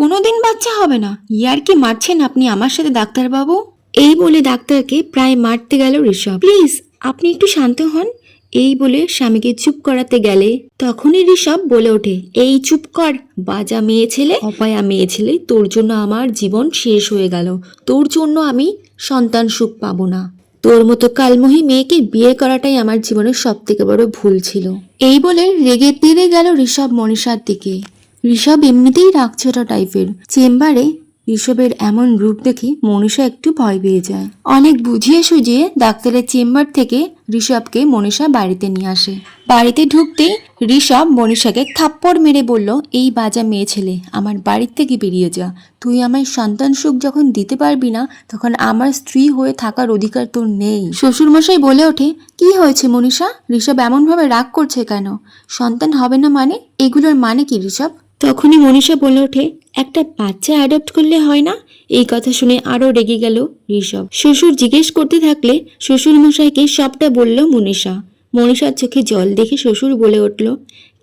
কোনোদিন বাচ্চা হবে না? ইয়ার কি মারছেন আপনি আমার সাথে ডাক্তারবাবু? এই বলে ডাক্তারকে প্রায় মারতে গেল ঋষভ। প্লিজ আপনি একটু শান্ত হন। এই বলে স্বামীকে চুপ করাতে গেলে তখনই ঋষভ বলে ওঠে, এই চুপ কর বাজা মেয়ে ছেলে, অপায়া মেয়ে ছেলে, তোর জন্য আমার জীবন শেষ হয়ে গেল। তোর জন্য আমি সন্তান সুখ পাবো না। তোর মতো কালমুহী মেয়েকে বিয়ে করাটাই আমার জীবনের সব থেকে বড় ভুল ছিল। এই বলে রেগে তেড়ে গেল ঋষভ মনীষার দিকে। ঋষভ এমনিতেই রাগছোটা টাইপের। চেম্বারে ঋষভের এমন রূপ দেখে মনীষা একটু ভয় পেয়ে যায়। অনেক বুঝিয়ে সুঝিয়ে ডাক্তারের চেম্বার থেকে ঋষভকে মনীষা বাড়িতে নিয়ে আসে। বাড়িতে ঢুকতেই ঋষভ মনীষাকে থাপ্পড় মেরে বলল, এই বাজা মেয়ে ছেলে, আমার বাড়ির থেকে বেরিয়ে যা। তুই আমায় সন্তান সুখ যখন দিতে পারবি না, তখন আমার স্ত্রী হয়ে থাকার অধিকার তোর নেই। শ্বশুরমশাই বলে ওঠে, কি হয়েছে মনীষা? ঋষভ এমনভাবে রাগ করছে কেন? সন্তান হবে না মানে? এগুলোর মানে কি ঋষভ? তখনই মনীষা বলে ওঠে, একটা বাচ্চা অ্যাডপ্ট করলে হয় না? এই কথা শুনে আরো রেগে গেল ঋষভ। শ্বশুর জিজ্ঞেস করতে থাকলে শ্বশুর মশাইকে সবটা বলল মনীষা। মনীষার চোখে জল দেখে শ্বশুর বলে উঠল,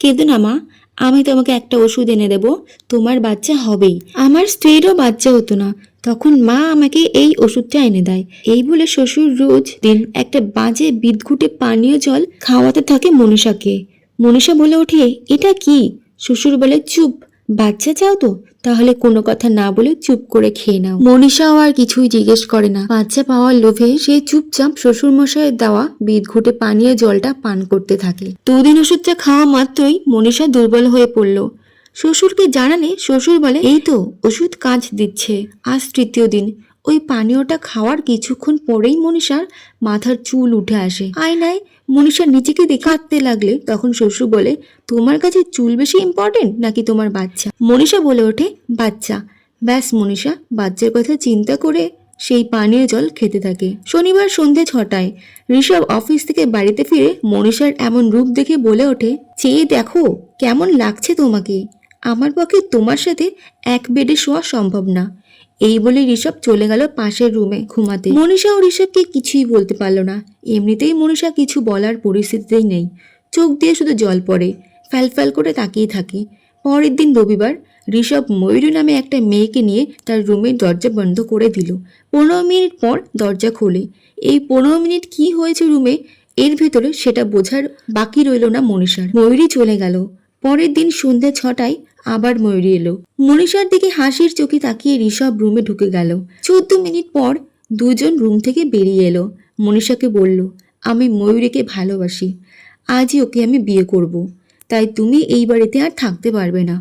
কেঁদো না মা, আমি তোমাকে একটা ওষুধ এনে দেব, তোমার বাচ্চা হবেই। আমার স্ত্রীরও বাচ্চা হতো না, তখন মা আমাকে এই ওষুধটা এনে দেয়। এই বলে শ্বশুর রোজ দিন একটা বাজে বিদঘুটে পানীয় জল খাওয়াতে থাকে মনীষাকে। মনীষা বলে ওঠে, এটা কি? শ্বশুর বলে, চুপ, বাচ্চা চাও তো? তাহলে কোনো কথা না বলে চুপ করে খেয়ে নাও। মনীষাও আর কিছুই জিজ্ঞেস করে না। বাচ্চা পাওয়ার লোভে সে চুপচাপ শ্বশুর মশাইয়ের দেওয়া বিদঘুটে পানীয় জলটা পান করতে থাকে। দুদিন ওষুধটা খাওয়া মাত্রই মনীষা দুর্বল হয়ে পড়ল। শ্বশুরকে জানালে শ্বশুর বলে, এই তো ওষুধ কাজ দিচ্ছে। আজ তৃতীয় দিন। ওই পানীয়টা খাওয়ার কিছুক্ষণ পরেই মনীষার মাথার চুল উঠে আসে। আয়নায় মনীষা নিজেকে দেখাতে লাগলে তখন শ্বশুর বলে, তোমার কাছে চুল বেশি ইম্পর্টেন্ট নাকি তোমার বাচ্চা? মনীষা বলে ওঠে, বাচ্চা। ব্যাস মনীষা বাচ্চার কথা চিন্তা করে সেই পানীয় জল খেতে থাকে। শনিবার সন্ধে 6টায় ঋষভ অফিস থেকে বাড়িতে ফিরে মনীষার এমন রূপ দেখে বলে ওঠে, চেয়ে দেখো কেমন লাগছে তোমাকে। আমার পক্ষে তোমার সাথে এক বেডে শোয়া সম্ভব না। এই বলে ঋষভ চলে গেল পাশের রুমে ঘুমাতে। মনীষা ও ঋষভকে কিছুই বলতে পারল না। এমনিতেই মনীষা কিছু বলার পরিস্থিতিতেই নেই। চোখ দিয়ে শুধু জল পড়ে, ফ্যাল করে তাকিয়ে থাকে। পরের দিন রবিবার ঋষভ ময়ূরী নামে একটা মেয়েকে নিয়ে তার রুমের দরজা বন্ধ করে দিল। 15 মিনিট পর দরজা খোলে। এই 15 মিনিট কি হয়েছে রুমে এর ভেতরে সেটা বোঝার বাকি রইল না মনীষার। ময়ূরী চলে গেল। পরের দিন সন্ধ্যে 6টায় আবার ময়ূরী এলো। মনীষার দিকে হাসির চোখে তাকিয়ে ঋষভ রুমে ঢুকে গেল। 14 মিনিট পর দুজন রুম থেকে বেরিয়ে এলো। মনীষাকে বলল, আমি ময়ূরীকে ভালোবাসি, আজই ওকে আমি বিয়ে করব। তাই তুমি এই বাড়িতে আর থাকতে পারবে না।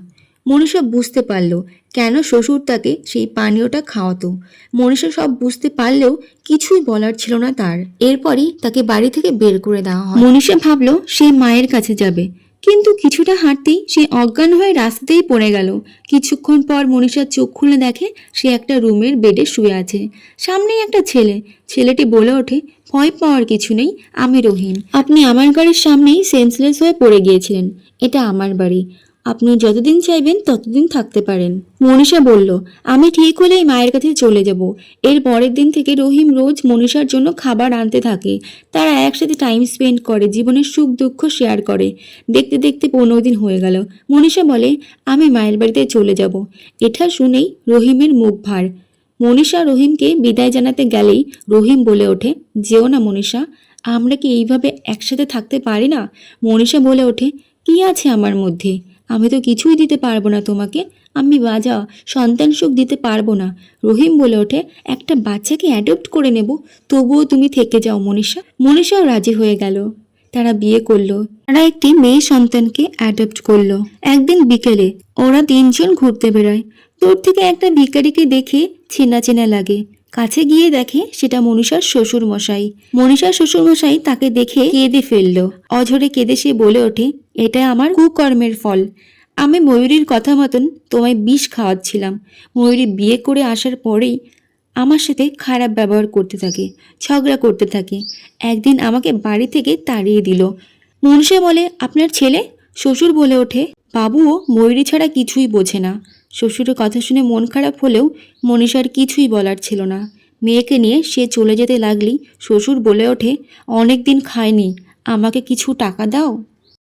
মনীষা বুঝতে পারল কেন শ্বশুর তাকে সেই পানীয়টা খাওয়াতো। মনীষা সব বুঝতে পারলেও কিছুই বলার ছিল না তার। এরপরই তাকে বাড়ি থেকে বের করে দেওয়া হয়। মনীষা ভাবলো সে মায়ের কাছে যাবে, কিন্তু কিছুটা হাঁটতেই সে অজ্ঞান হয়ে রাস্তাতেই পড়ে গেল। কিছুক্ষণ পর মনীষা চোখ খুলে দেখে সে একটা রুমের বেডে শুয়ে আছে। সামনেই একটা ছেলে। ছেলেটি বলে ওঠে, ভয় পাওয়ার কিছু নেই, আমি রহিম। আপনি আমার গাড়ির সামনেই সেন্সলেস হয়ে পড়ে গিয়েছিলেন। এটা আমার বাড়ি, আপনি যতদিন চাইবেন ততদিন থাকতে পারেন। মনীষা বলল, আমি ঠিক হলেই মায়ের কাছে চলে যাব। এর পরের দিন থেকে রহিম রোজ মনীষার জন্য খাবার আনতে থাকে। তারা একসাথে টাইম স্পেন্ড করে, জীবনের সুখ দুঃখ শেয়ার করে। দেখতে দেখতে 15 দিন হয়ে গেল। মনীষা বলে, আমি মায়ের বাড়িতে চলে যাব। এটা শুনেই রহিমের মুখ ভার। মনীষা রহিমকে বিদায় জানাতে গেলেই রহিম বলে ওঠে, যেও না মনীষা, আমরা কি এইভাবে একসাথে থাকতে পারি না? মনীষা বলে ওঠে, কি আছে আমার মধ্যে? আমি তো কিছুই দিতে পারবো না তোমাকে, আমি বাজা, সন্তান সুখ দিতে পারবো না। রহিম বলে ওঠে, একটা বাচ্চাকে অ্যাডপ্ট করে নেব, তবুও তুমি থেকে যাও মনীষা। মনীষাও রাজি হয়ে গেল। তারা বিয়ে করলো। তারা একটি মেয়ে সন্তানকে অ্যাডপ্ট করলো। একদিন বিকেলে ওরা 3 জন ঘুরতে বেরোয়। দূর থেকে একটা ভিখারিকে দেখে চেনা চেনা লাগে। কাছে গিয়ে দেখে সেটা মনীষার শ্বশুর মশাই। মনীষার শ্বশুর মশাই তাকে দেখে কেঁদে ফেললো। অঝরে কেঁদে সে বলে ওঠে, এটা আমার কুকর্মের ফল। আমি ময়ূরীর কথা মতন তোমায় বিষ খাওয়াচ্ছিলাম। ময়ূরী বিয়ে করে আসার পরেই আমার সাথে খারাপ ব্যবহার করতে থাকে, ঝগড়া করতে থাকে। একদিন আমাকে বাড়ি থেকে তাড়িয়ে দিল। মনীষা বলে, আপনার ছেলে? শ্বশুর বলে ওঠে, বাবুও ময়ূরী ছাড়া কিছুই বোঝে না। শ্বশুরের কথা শুনে মন খারাপ হলেও মনীষার কিছুই বলার ছিল না। মেয়েকে নিয়ে সে চলে যেতে লাগলি শ্বশুর বলে ওঠে, অনেক দিন খায়নি, আমাকে কিছু টাকা দাও।